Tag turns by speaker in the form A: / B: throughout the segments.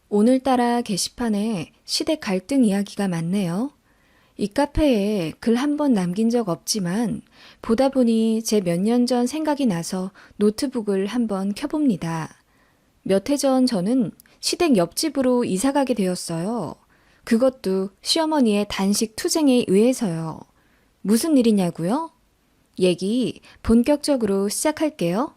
A: 오늘따라 게시판에 시댁 갈등 이야기가 많네요. 이 카페에 글 한 번 남긴 적 없지만 보다 보니 제 몇 년 전 생각이 나서 노트북을 한번 켜봅니다. 몇 해 전 저는 시댁 옆집으로 이사 가게 되었어요. 그것도 시어머니의 단식 투쟁에 의해서요. 무슨 일이냐고요? 얘기 본격적으로 시작할게요.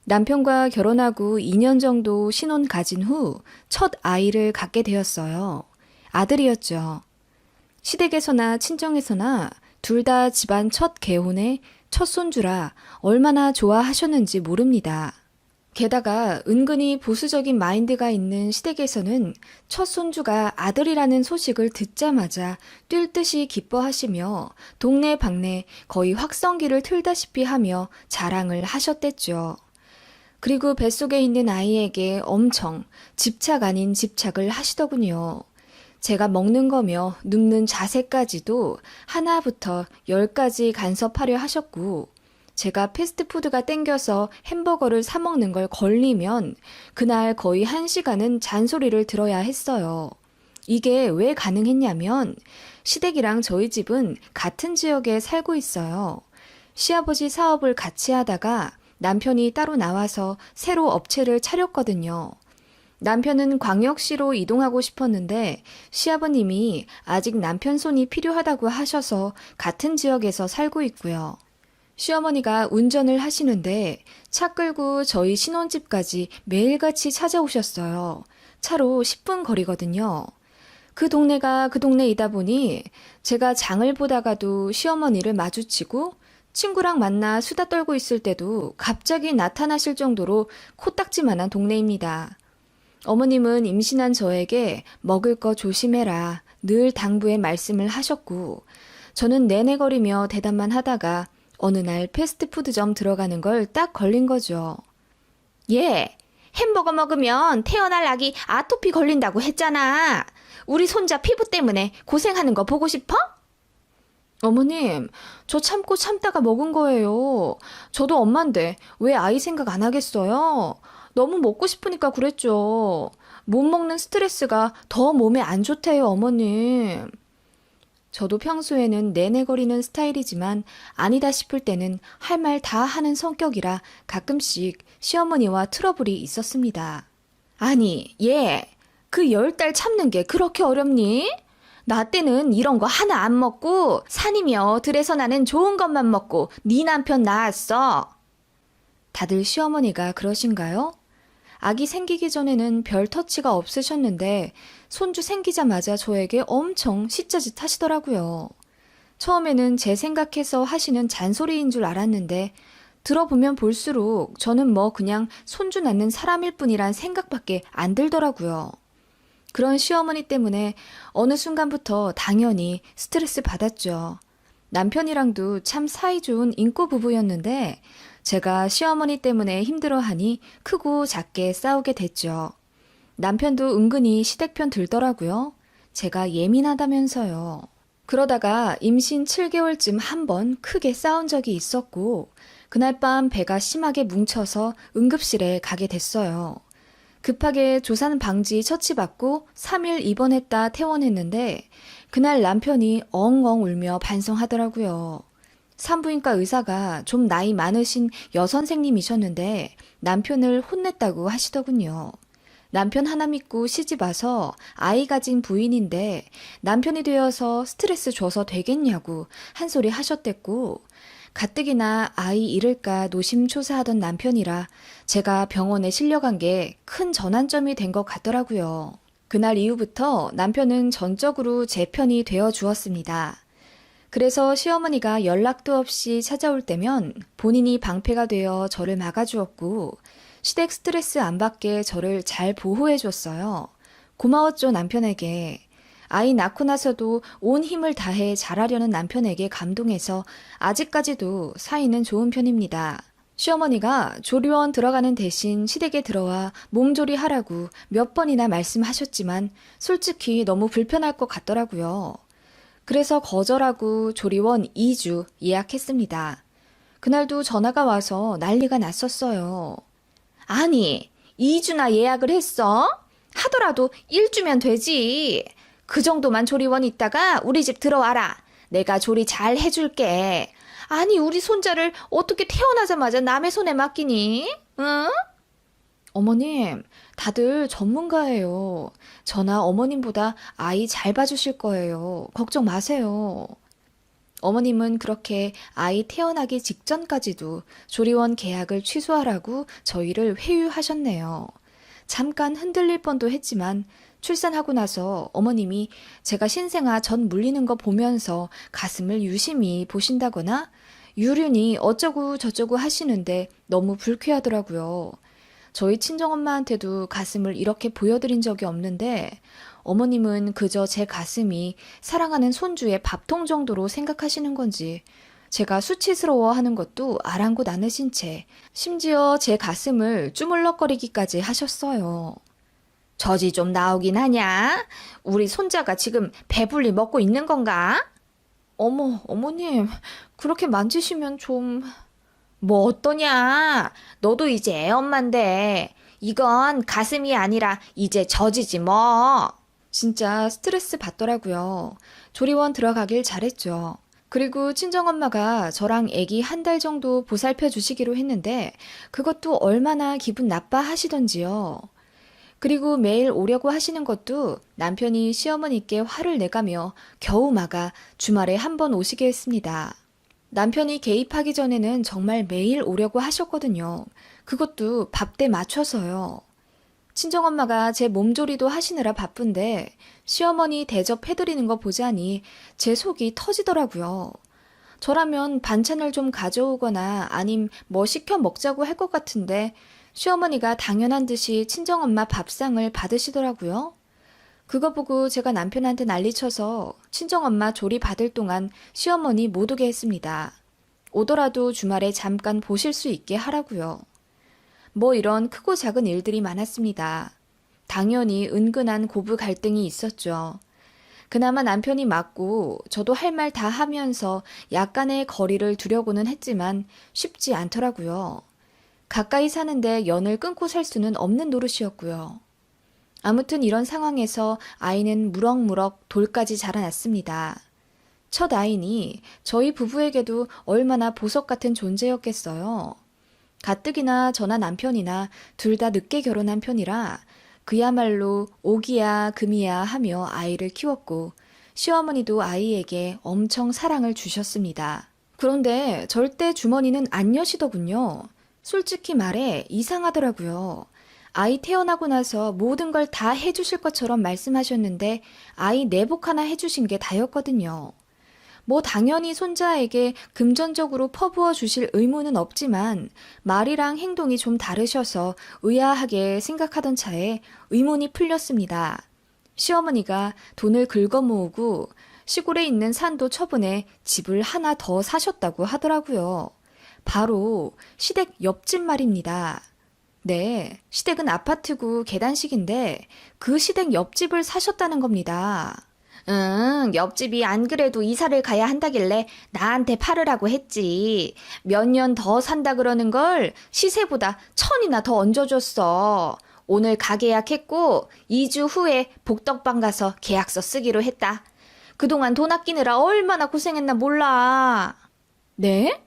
A: 남편과 결혼하고 2년 정도 신혼 가진 후 첫 아이를 갖게 되었어요. 아들이었죠. 시댁에서나 친정에서나 둘 다 집안 첫 개혼에 첫 손주라 얼마나 좋아하셨는지 모릅니다. 게다가 은근히 보수적인 마인드가 있는 시댁에서는 첫 손주가 아들이라는 소식을 듣자마자 뛸 듯이 기뻐하시며 동네방네 거의 확성기를 틀다시피 하며 자랑을 하셨댔죠. 그리고 뱃속에 있는 아이에게 엄청 집착 아닌 집착을 하시더군요. 제가 먹는 거며 눕는 자세까지도 하나부터 10까지 간섭하려 하셨고, 제가 패스트푸드가 땡겨서 햄버거를 사 먹는 걸 걸리면 그날 거의 1시간은 잔소리를 들어야 했어요. 이게 왜 가능했냐면 시댁이랑 저희 집은 같은 지역에 살고 있어요. 시아버지 사업을 같이 하다가 남편이 따로 나와서 새로 업체를 차렸거든요. 남편은 광역시로 이동하고 싶었는데 시아버님이 아직 남편 손이 필요하다고 하셔서 같은 지역에서 살고 있고요. 시어머니가 운전을 하시는데 차 끌고 저희 신혼집까지 매일같이 찾아오셨어요. 차로 10분 거리거든요. 그 동네가 그 동네이다 보니 제가 장을 보다가도 시어머니를 마주치고 친구랑 만나 수다 떨고 있을 때도 갑자기 나타나실 정도로 코딱지만한 동네입니다. 어머님은 임신한 저에게 먹을 거 조심해라 늘 당부의 말씀을 하셨고 저는 내내거리며 대답만 하다가 어느 날 패스트푸드점 들어가는 걸 딱 걸린 거죠. 얘, 햄버거 먹으면 태어날 아기 아토피 걸린다고 했잖아. 우리 손자 피부 때문에 고생하는 거 보고 싶어? 어머님, 저 참고 참다가 먹은 거예요. 저도 엄만데 왜 아이 생각 안 하겠어요? 너무 먹고 싶으니까 그랬죠. 못 먹는 스트레스가 더 몸에 안 좋대요, 어머님. 저도 평소에는 내내거리는 스타일이지만 아니다 싶을 때는 할 말 다 하는 성격이라 가끔씩 시어머니와 트러블이 있었습니다. 아니, 얘, 그 10달 참는 게 그렇게 어렵니? 나 때는 이런 거 하나 안 먹고 산이며 들에서 나는 좋은 것만 먹고 네 남편 낳았어. 다들 시어머니가 그러신가요? 아기 생기기 전에는 별 터치가 없으셨는데 손주 생기자마자 저에게 엄청 시짜짓 하시더라고요. 처음에는 제 생각해서 하시는 잔소리인 줄 알았는데 들어보면 볼수록 저는 뭐 그냥 손주 낳는 사람일 뿐이란 생각밖에 안 들더라고요. 그런 시어머니 때문에 어느 순간부터 당연히 스트레스 받았죠. 남편이랑도 참 사이좋은 인꼬 부부였는데 제가 시어머니 때문에 힘들어하니 크고 작게 싸우게 됐죠. 남편도 은근히 시댁편 들더라고요. 제가 예민하다면서요. 그러다가 임신 7개월쯤 한 번 크게 싸운 적이 있었고 그날 밤 배가 심하게 뭉쳐서 응급실에 가게 됐어요. 급하게 조산 방지 처치받고 3일 입원했다 퇴원했는데 그날 남편이 엉엉 울며 반성하더라고요. 산부인과 의사가 좀 나이 많으신 여선생님이셨는데 남편을 혼냈다고 하시더군요. 남편 하나 믿고 시집 와서 아이 가진 부인인데 남편이 되어서 스트레스 줘서 되겠냐고 한 소리 하셨댔고 가뜩이나 아이 잃을까 노심초사하던 남편이라 제가 병원에 실려간 게 큰 전환점이 된 것 같더라고요. 그날 이후부터 남편은 전적으로 제 편이 되어 주었습니다. 그래서 시어머니가 연락도 없이 찾아올 때면 본인이 방패가 되어 저를 막아주었고 시댁 스트레스 안 받게 저를 잘 보호해 줬어요. 고마웠죠, 남편에게. 아이 낳고 나서도 온 힘을 다해 잘하려는 남편에게 감동해서 아직까지도 사이는 좋은 편입니다. 시어머니가 조리원 들어가는 대신 시댁에 들어와 몸조리 하라고 몇 번이나 말씀하셨지만 솔직히 너무 불편할 것 같더라고요. 그래서 거절하고 조리원 2주 예약했습니다. 그날도 전화가 와서 난리가 났었어요. 아니, 2주나 예약을 했어? 하더라도 일 주면 되지. 그 정도만 조리원 있다가 우리 집 들어와라. 내가 조리 잘 해줄게. 아니, 우리 손자를 어떻게 태어나자마자 남의 손에 맡기니? 응? 어머님, 다들 전문가예요. 저나 어머님보다 아이 잘 봐주실 거예요. 걱정 마세요. 어머님은 그렇게 아이 태어나기 직전까지도 조리원 계약을 취소하라고 저희를 회유하셨네요. 잠깐 흔들릴 뻔도 했지만 출산하고 나서 어머님이 제가 신생아 젖 물리는 거 보면서 가슴을 유심히 보신다거나 유륜이 어쩌고 저쩌고 하시는데 너무 불쾌하더라고요. 저희 친정엄마한테도 가슴을 이렇게 보여드린 적이 없는데 어머님은 그저 제 가슴이 사랑하는 손주의 밥통 정도로 생각하시는 건지 제가 수치스러워하는 것도 아랑곳 않으신 채 심지어 제 가슴을 주물럭거리기까지 하셨어요. 젖이 좀 나오긴 하냐? 우리 손자가 지금 배불리 먹고 있는 건가? 어머, 어머님, 그렇게 만지시면 좀... 뭐 어떠냐? 너도 이제 애엄마인데 이건 가슴이 아니라 이제 젖이지 뭐. 진짜 스트레스 받더라고요. 조리원 들어가길 잘했죠. 그리고 친정엄마가 저랑 애기 한 달 정도 보살펴 주시기로 했는데 그것도 얼마나 기분 나빠하시던지요. 그리고 매일 오려고 하시는 것도 남편이 시어머니께 화를 내가며 겨우 막아 주말에 한 번 오시게 했습니다. 남편이 개입하기 전에는 정말 매일 오려고 하셨거든요. 그것도 밥때 맞춰서요. 친정엄마가 제 몸조리도 하시느라 바쁜데 시어머니 대접해드리는 거 보자니 제 속이 터지더라고요. 저라면 반찬을 좀 가져오거나 아님 뭐 시켜 먹자고 할 것 같은데 시어머니가 당연한 듯이 친정엄마 밥상을 받으시더라고요. 그거 보고 제가 남편한테 난리쳐서 친정엄마 조리 받을 동안 시어머니 못 오게 했습니다. 오더라도 주말에 잠깐 보실 수 있게 하라고요. 뭐 이런 크고 작은 일들이 많았습니다. 당연히 은근한 고부 갈등이 있었죠. 그나마 남편이 맞고 저도 할 말 다 하면서 약간의 거리를 두려고는 했지만 쉽지 않더라고요. 가까이 사는데 연을 끊고 살 수는 없는 노릇이었고요. 아무튼 이런 상황에서 아이는 무럭무럭 돌까지 자라났습니다. 첫 아이니 저희 부부에게도 얼마나 보석 같은 존재였겠어요. 가뜩이나 저나 남편이나 둘 다 늦게 결혼한 편이라 그야말로 오기야 금이야 하며 아이를 키웠고 시어머니도 아이에게 엄청 사랑을 주셨습니다. 그런데 절대 주머니는 안 여시더군요. 솔직히 말해 이상하더라고요. 아이 태어나고 나서 모든 걸 다 해주실 것처럼 말씀하셨는데 아이 내복 하나 해주신 게 다였거든요. 뭐 당연히 손자에게 금전적으로 퍼부어 주실 의무는 없지만 말이랑 행동이 좀 다르셔서 의아하게 생각하던 차에 의문이 풀렸습니다. 시어머니가 돈을 긁어 모으고 시골에 있는 산도 처분해 집을 하나 더 사셨다고 하더라고요. 바로 시댁 옆집 말입니다. 네, 시댁은 아파트고 계단식인데 그 시댁 옆집을 사셨다는 겁니다. 응, 옆집이 안 그래도 이사를 가야 한다길래 나한테 팔으라고 했지. 몇 년 더 산다 그러는 걸 시세보다 1,000이나 더 얹어줬어. 오늘 가계약했고 2주 후에 복덕방 가서 계약서 쓰기로 했다. 그동안 돈 아끼느라 얼마나 고생했나 몰라. 네?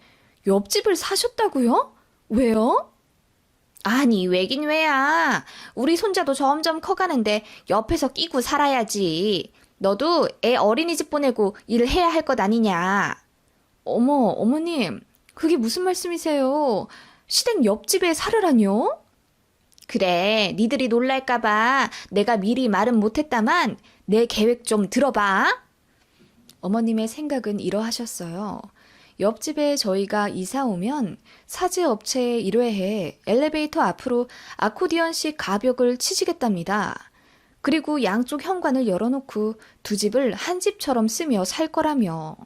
A: 옆집을 사셨다고요? 왜요? 아니, 왜긴 왜야. 우리 손자도 점점 커가는데 옆에서 끼고 살아야지. 너도 애 어린이집 보내고 일을 해야 할 것 아니냐. 어머, 어머님, 그게 무슨 말씀이세요? 시댁 옆집에 살으라뇨? 그래, 니들이 놀랄까봐 내가 미리 말은 못했다만 내 계획 좀 들어봐. 어머님의 생각은 이러하셨어요. 옆집에 저희가 이사 오면 사제업체에 의뢰해 엘리베이터 앞으로 아코디언식 가벽을 치시겠답니다. 그리고 양쪽 현관을 열어놓고 두 집을 한 집처럼 쓰며 살 거라며.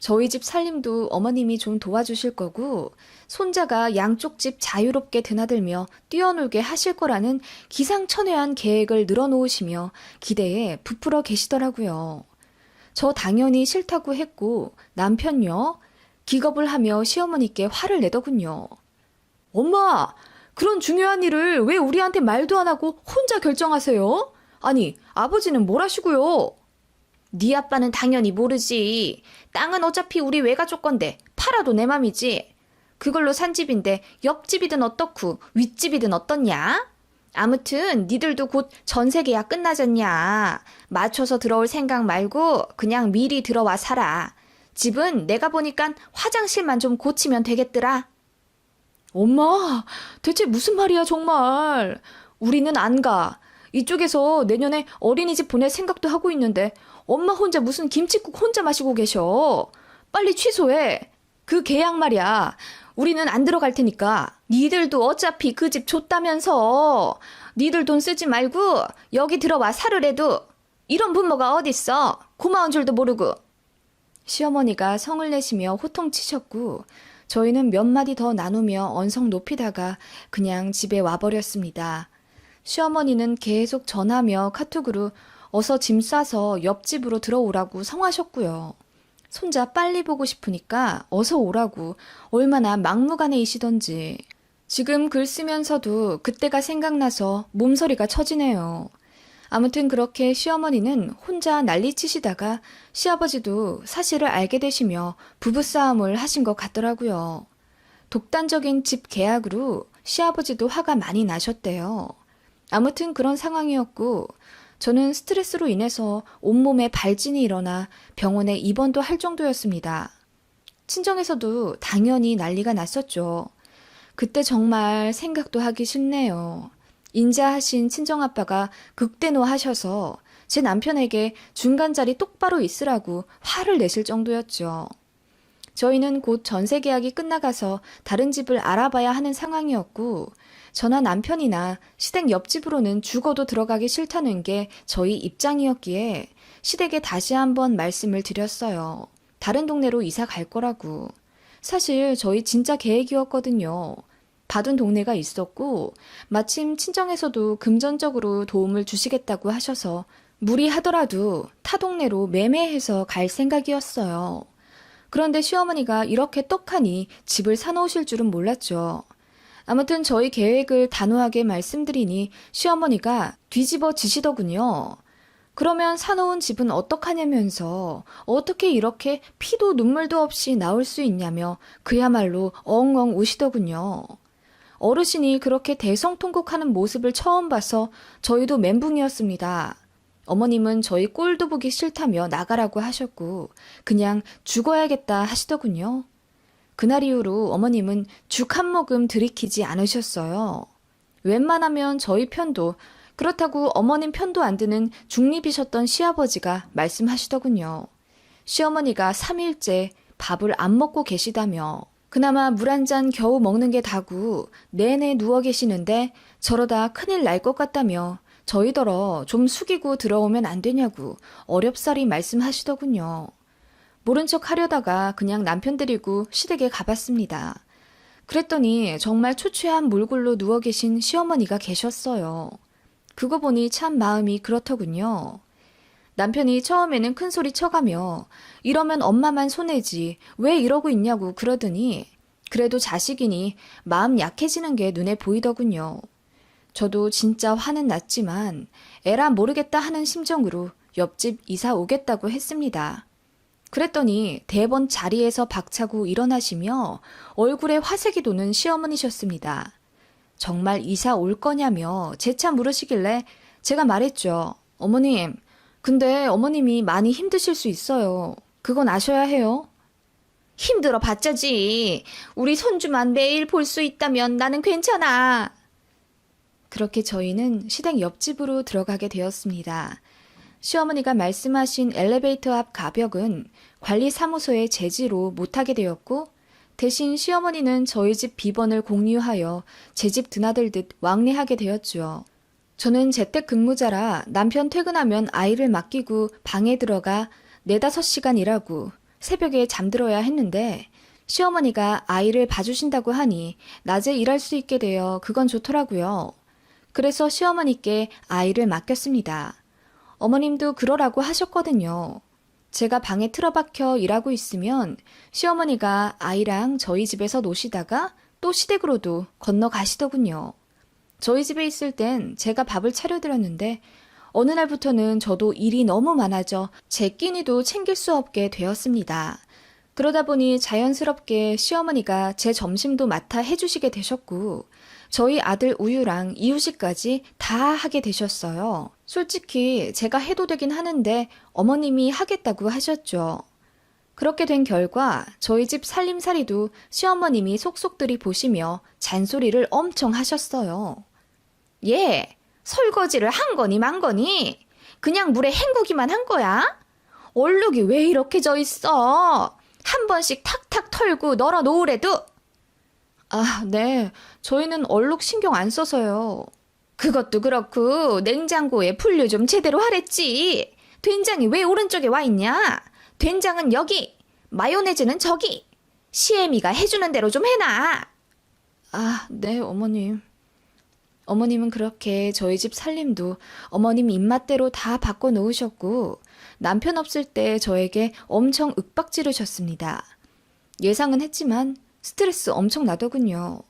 A: 저희 집 살림도 어머님이 좀 도와주실 거고 손자가 양쪽 집 자유롭게 드나들며 뛰어놀게 하실 거라는 기상천외한 계획을 늘어놓으시며 기대에 부풀어 계시더라고요. 저 당연히 싫다고 했고 남편요? 기겁을 하며 시어머니께 화를 내더군요. 엄마, 그런 중요한 일을 왜 우리한테 말도 안 하고 혼자 결정하세요? 아니, 아버지는 뭘 하시고요? 네 아빠는 당연히 모르지. 땅은 어차피 우리 외가족 건데 팔아도 내 맘이지. 그걸로 산 집인데 옆집이든 어떻고 윗집이든 어떻냐? 아무튼 니들도 곧 전세 계약 끝나졌냐. 맞춰서 들어올 생각 말고 그냥 미리 들어와 살아. 집은 내가 보니깐 화장실만 좀 고치면 되겠더라. 엄마, 대체 무슨 말이야, 정말. 우리는 안 가. 이쪽에서 내년에 어린이집 보낼 생각도 하고 있는데 엄마 혼자 무슨 김칫국 혼자 마시고 계셔. 빨리 취소해. 그 계약 말이야. 우리는 안 들어갈 테니까. 니들도 어차피 그 집 줬다면서. 니들 돈 쓰지 말고 여기 들어와 살으래도. 이런 부모가 어딨어. 고마운 줄도 모르고. 시어머니가 성을 내시며 호통치셨고 저희는 몇 마디 더 나누며 언성 높이다가 그냥 집에 와버렸습니다. 시어머니는 계속 전화며 카톡으로 어서 짐 싸서 옆집으로 들어오라고 성하셨고요. 손자 빨리 보고 싶으니까 어서 오라고 얼마나 막무가내이시던지. 지금 글 쓰면서도 그때가 생각나서 몸서리가 쳐지네요. 아무튼 그렇게 시어머니는 혼자 난리치시다가 시아버지도 사실을 알게 되시며 부부싸움을 하신 것 같더라고요. 독단적인 집 계약으로 시아버지도 화가 많이 나셨대요. 아무튼 그런 상황이었고 저는 스트레스로 인해서 온몸에 발진이 일어나 병원에 입원도 할 정도였습니다. 친정에서도 당연히 난리가 났었죠. 그때 정말 생각도 하기 싫네요. 인자하신 친정아빠가 극대노하셔서 제 남편에게 중간 자리 똑바로 있으라고 화를 내실 정도였죠. 저희는 곧 전세 계약이 끝나가서 다른 집을 알아봐야 하는 상황이었고 저나 남편이나 시댁 옆집으로는 죽어도 들어가기 싫다는 게 저희 입장이었기에 시댁에 다시 한번 말씀을 드렸어요. 다른 동네로 이사 갈 거라고. 사실 저희 진짜 계획이었거든요. 받은 동네가 있었고 마침 친정에서도 금전적으로 도움을 주시겠다고 하셔서 무리하더라도 타 동네로 매매해서 갈 생각이었어요. 그런데 시어머니가 이렇게 떡하니 집을 사놓으실 줄은 몰랐죠. 아무튼 저희 계획을 단호하게 말씀드리니 시어머니가 뒤집어 지시더군요. 그러면 사놓은 집은 어떡하냐면서 어떻게 이렇게 피도 눈물도 없이 나올 수 있냐며 그야말로 엉엉 우시더군요. 어르신이 그렇게 대성통곡하는 모습을 처음 봐서 저희도 멘붕이었습니다. 어머님은 저희 꼴도 보기 싫다며 나가라고 하셨고 그냥 죽어야겠다 하시더군요. 그날 이후로 어머님은 죽 한 모금 들이키지 않으셨어요. 웬만하면 저희 편도 그렇다고 어머님 편도 안 드는 중립이셨던 시아버지가 말씀하시더군요. 시어머니가 3일째 밥을 안 먹고 계시다며 그나마 물 한 잔 겨우 먹는 게 다고 내내 누워 계시는데 저러다 큰일 날 것 같다며 저희더러 좀 숙이고 들어오면 안 되냐고 어렵사리 말씀하시더군요. 모른 척 하려다가 그냥 남편 데리고 시댁에 가봤습니다. 그랬더니 정말 초췌한 몰골로 누워 계신 시어머니가 계셨어요. 그거 보니 참 마음이 그렇더군요. 남편이 처음에는 큰 소리 쳐가며 이러면 엄마만 손해지 왜 이러고 있냐고 그러더니 그래도 자식이니 마음 약해지는 게 눈에 보이더군요. 저도 진짜 화는 났지만 에라 모르겠다 하는 심정으로 옆집 이사 오겠다고 했습니다. 그랬더니 대번 자리에서 박차고 일어나시며 얼굴에 화색이 도는 시어머니셨습니다. 정말 이사 올 거냐며 재차 물으시길래 제가 말했죠. 어머님, 근데 어머님이 많이 힘드실 수 있어요. 그건 아셔야 해요. 힘들어 봤자지. 우리 손주만 매일 볼 수 있다면 나는 괜찮아. 그렇게 저희는 시댁 옆집으로 들어가게 되었습니다. 시어머니가 말씀하신 엘리베이터 앞 가벽은 관리사무소의 제지로 못하게 되었고 대신 시어머니는 저희 집 비번을 공유하여 제 집 드나들듯 왕래하게 되었죠. 저는 재택근무자라 남편 퇴근하면 아이를 맡기고 방에 들어가 4-5시간 일하고 새벽에 잠들어야 했는데 시어머니가 아이를 봐주신다고 하니 낮에 일할 수 있게 되어 그건 좋더라고요. 그래서 시어머니께 아이를 맡겼습니다. 어머님도 그러라고 하셨거든요. 제가 방에 틀어박혀 일하고 있으면 시어머니가 아이랑 저희 집에서 노시다가 또 시댁으로도 건너가시더군요. 저희 집에 있을 땐 제가 밥을 차려드렸는데 어느 날부터는 저도 일이 너무 많아져 제 끼니도 챙길 수 없게 되었습니다. 그러다 보니 자연스럽게 시어머니가 제 점심도 맡아 해주시게 되셨고 저희 아들 우유랑 이유식까지 다 하게 되셨어요. 솔직히 제가 해도 되긴 하는데 어머님이 하겠다고 하셨죠. 그렇게 된 결과 저희 집 살림살이도 시어머님이 속속들이 보시며 잔소리를 엄청 하셨어요. 얘, 설거지를 한 거니 만 거니? 그냥 물에 헹구기만 한 거야? 얼룩이 왜 이렇게 져 있어? 한 번씩 탁탁 털고 널어 놓으래도. 아, 네. 저희는 얼룩 신경 안 써서요. 그것도 그렇고 냉장고에 분류 좀 제대로 하랬지. 된장이 왜 오른쪽에 와 있냐? 된장은 여기, 마요네즈는 저기. 시애미가 해주는 대로 좀 해놔. 아, 네, 어머님. 어머님은 그렇게 저희 집 살림도 어머님 입맛대로 다 바꿔놓으셨고 남편 없을 때 저에게 엄청 윽박지르셨습니다. 예상은 했지만 스트레스 엄청 나더군요.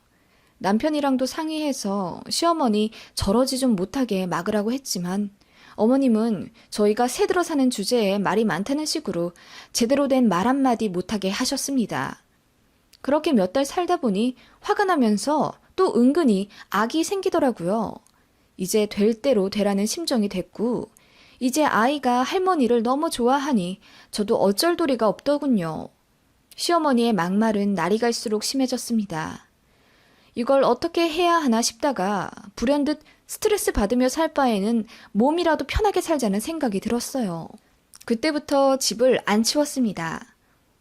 A: 남편이랑도 상의해서 시어머니 저러지 좀 못하게 막으라고 했지만 어머님은 저희가 새들어 사는 주제에 말이 많다는 식으로 제대로 된 말 한마디 못하게 하셨습니다. 그렇게 몇 달 살다 보니 화가 나면서 또 은근히 악이 생기더라고요. 이제 될 대로 되라는 심정이 됐고 이제 아이가 할머니를 너무 좋아하니 저도 어쩔 도리가 없더군요. 시어머니의 막말은 날이 갈수록 심해졌습니다. 이걸 어떻게 해야 하나 싶다가 불현듯 스트레스 받으며 살 바에는 몸이라도 편하게 살자는 생각이 들었어요. 그때부터 집을 안 치웠습니다.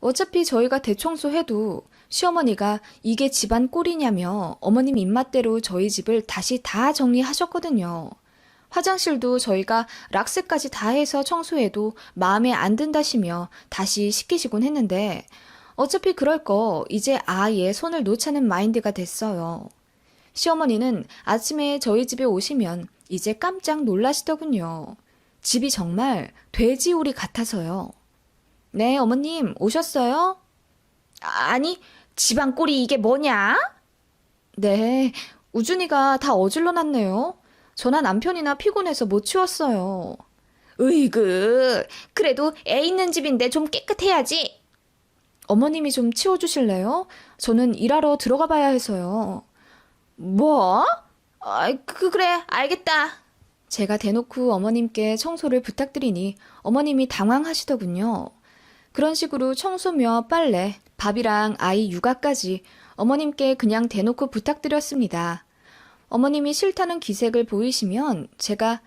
A: 어차피 저희가 대청소해도 시어머니가 이게 집안 꼴이냐며 어머님 입맛대로 저희 집을 다시 다 정리하셨거든요. 화장실도 저희가 락스까지 다 해서 청소해도 마음에 안 든다시며 다시 시키시곤 했는데 어차피 그럴 거 이제 아예 손을 놓자는 마인드가 됐어요. 시어머니는 아침에 저희 집에 오시면 이제 깜짝 놀라시더군요. 집이 정말 돼지우리 같아서요. 네, 어머님 오셨어요? 아니, 집안 꼴이 이게 뭐냐? 네, 우준이가 다 어질러 놨네요. 저나 남편이나 피곤해서 못 치웠어요. 으이그, 그래도 애 있는 집인데 좀 깨끗해야지. 어머님이 좀 치워주실래요? 저는 일하러 들어가 봐야 해서요. 뭐? 그래, 알겠다. 제가 대놓고 어머님께 청소를 부탁드리니 어머님이 당황하시더군요. 그런 식으로 청소며 빨래, 밥이랑 아이 육아까지 어머님께 그냥 대놓고 부탁드렸습니다. 어머님이 싫다는 기색을 보이시면 제가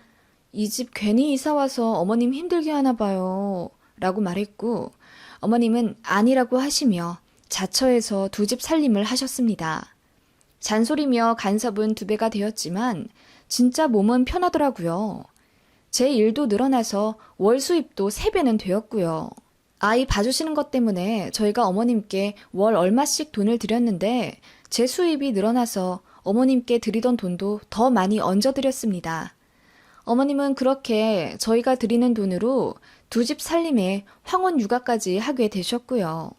A: 이 집 괜히 이사 와서 어머님 힘들게 하나 봐요 라고 말했고 어머님은 아니라고 하시며 자처해서 두 집 살림을 하셨습니다. 잔소리며 간섭은 2배가 되었지만 진짜 몸은 편하더라고요. 제 일도 늘어나서 월 수입도 3배는 되었고요. 아이 봐주시는 것 때문에 저희가 어머님께 월 얼마씩 돈을 드렸는데 제 수입이 늘어나서 어머님께 드리던 돈도 더 많이 얹어드렸습니다. 어머님은 그렇게 저희가 드리는 돈으로 두 집 살림에 황혼 육아까지 하게 되셨고요.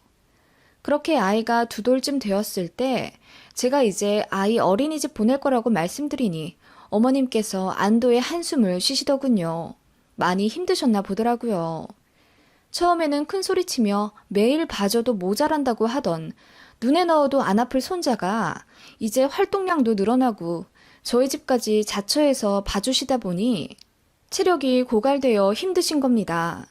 A: 그렇게 아이가 2돌쯤 되었을 때 제가 이제 아이 어린이집 보낼 거라고 말씀드리니 어머님께서 안도의 한숨을 쉬시더군요. 많이 힘드셨나 보더라고요. 처음에는 큰 소리치며 매일 봐줘도 모자란다고 하던 눈에 넣어도 안 아플 손자가 이제 활동량도 늘어나고 저희 집까지 자처해서 봐주시다 보니 체력이 고갈되어 힘드신 겁니다.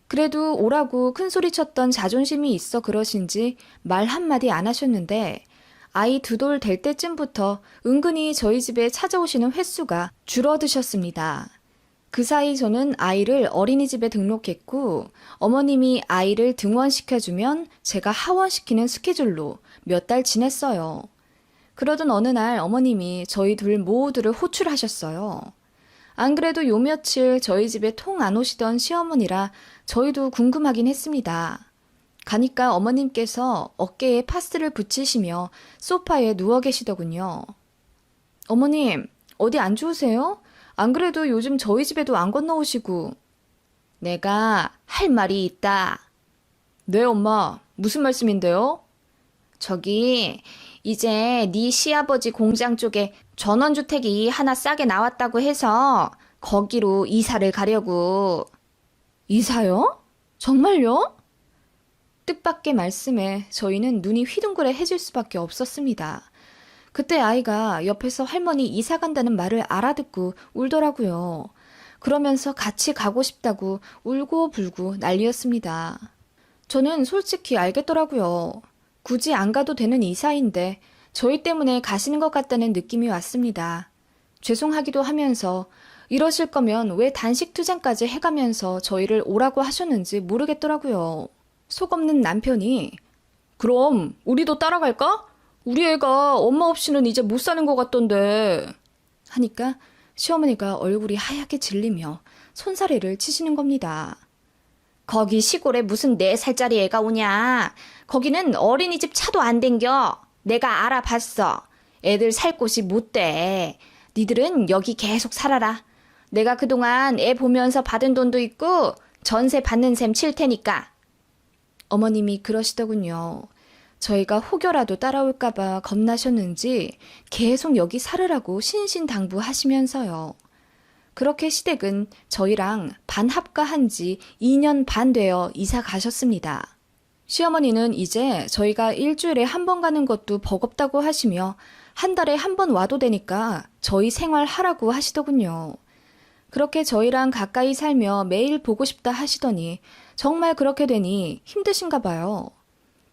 A: 그래도 오라고 큰 소리쳤던 자존심이 있어 그러신지 말 한마디 안 하셨는데 아이 2돌 될 때쯤부터 은근히 저희 집에 찾아오시는 횟수가 줄어드셨습니다. 그 사이 저는 아이를 어린이집에 등록했고 어머님이 아이를 등원시켜주면 제가 하원시키는 스케줄로 몇 달 지냈어요. 그러던 어느 날 어머님이 저희 둘 모두를 호출하셨어요. 안 그래도 요 며칠 저희 집에 통 안 오시던 시어머니라 저희도 궁금하긴 했습니다. 가니까 어머님께서 어깨에 파스를 붙이시며 소파에 누워 계시더군요. 어머님, 어디 안 좋으세요? 안 그래도 요즘 저희 집에도 안 건너오시고. 내가 할 말이 있다. 네, 엄마. 무슨 말씀인데요? 저기
B: 이제 네 시아버지 공장 쪽에 전원주택이 하나 싸게 나왔다고 해서 거기로 이사를 가려고.
A: 이사요? 정말요? 뜻밖의 말씀에 저희는 눈이 휘둥그레해질 수밖에 없었습니다. 그때 아이가 옆에서 할머니 이사 간다는 말을 알아듣고 울더라고요. 그러면서 같이 가고 싶다고 울고 불고 난리였습니다. 저는 솔직히 알겠더라고요. 굳이 안 가도 되는 이사인데 저희 때문에 가시는 것 같다는 느낌이 왔습니다. 죄송하기도 하면서 이러실 거면 왜 단식 투쟁까지 해가면서 저희를 오라고 하셨는지 모르겠더라고요. 속 없는 남편이 그럼 우리도 따라갈까? 우리 애가 엄마 없이는 이제 못 사는 것 같던데 하니까 시어머니가 얼굴이 하얗게 질리며 손사래를 치시는 겁니다.
B: 거기 시골에 무슨 4살짜리 애가 오냐. 거기는 어린이집 차도 안 댕겨. 내가 알아봤어. 애들 살 곳이 못 돼. 니들은 여기 계속 살아라. 내가 그동안 애 보면서 받은 돈도 있고 전세 받는 셈 칠 테니까.
A: 어머님이 그러시더군요. 저희가 혹여라도 따라올까봐 겁나셨는지 계속 여기 살으라고 신신당부하시면서요. 그렇게 시댁은 저희랑 반합가한 지 2년 반 되어 이사 가셨습니다. 시어머니는 이제 저희가 일주일에 한 번 가는 것도 버겁다고 하시며 한 달에 한 번 와도 되니까 저희 생활하라고 하시더군요. 그렇게 저희랑 가까이 살며 매일 보고 싶다 하시더니 정말 그렇게 되니 힘드신가 봐요.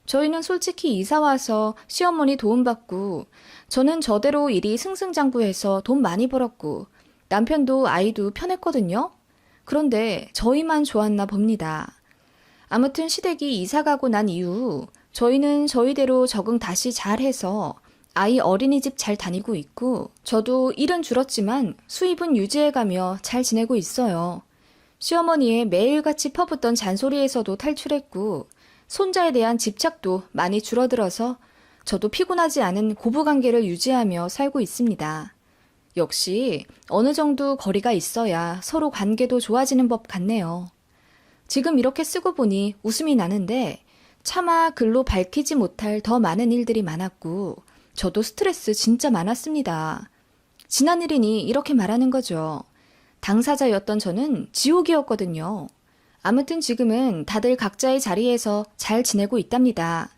A: 저희는 솔직히 이사 와서 시어머니 도움받고 저는 저대로 일이 승승장구해서 돈 많이 벌었고 남편도 아이도 편했거든요. 그런데 저희만 좋았나 봅니다. 아무튼 시댁이 이사 가고 난 이후 저희는 저희대로 적응 다시 잘해서 아이 어린이집 잘 다니고 있고 저도 일은 줄었지만 수입은 유지해가며 잘 지내고 있어요. 시어머니의 매일같이 퍼붓던 잔소리에서도 탈출했고 손자에 대한 집착도 많이 줄어들어서 저도 피곤하지 않은 고부관계를 유지하며 살고 있습니다. 역시 어느 정도 거리가 있어야 서로 관계도 좋아지는 법 같네요. 지금 이렇게 쓰고 보니 웃음이 나는데 차마 글로 밝히지 못할 더 많은 일들이 많았고 저도 스트레스 진짜 많았습니다. 지난 일이니 이렇게 말하는 거죠. 당사자였던 저는 지옥이었거든요. 아무튼 지금은 다들 각자의 자리에서 잘 지내고 있답니다.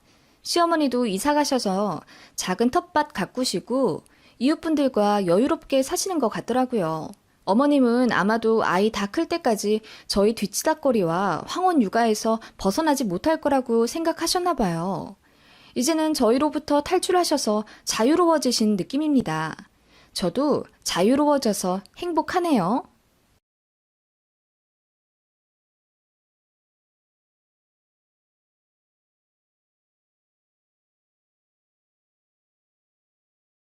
A: 시어머니도 이사 가셔서 작은 텃밭 가꾸시고 이웃분들과 여유롭게 사시는 것 같더라고요. 어머님은 아마도 아이 다 클 때까지 저희 뒤치다꺼리와 황혼 육아에서 벗어나지 못할 거라고 생각하셨나 봐요. 이제는 저희로부터 탈출하셔서 자유로워지신 느낌입니다. 저도 자유로워져서 행복하네요.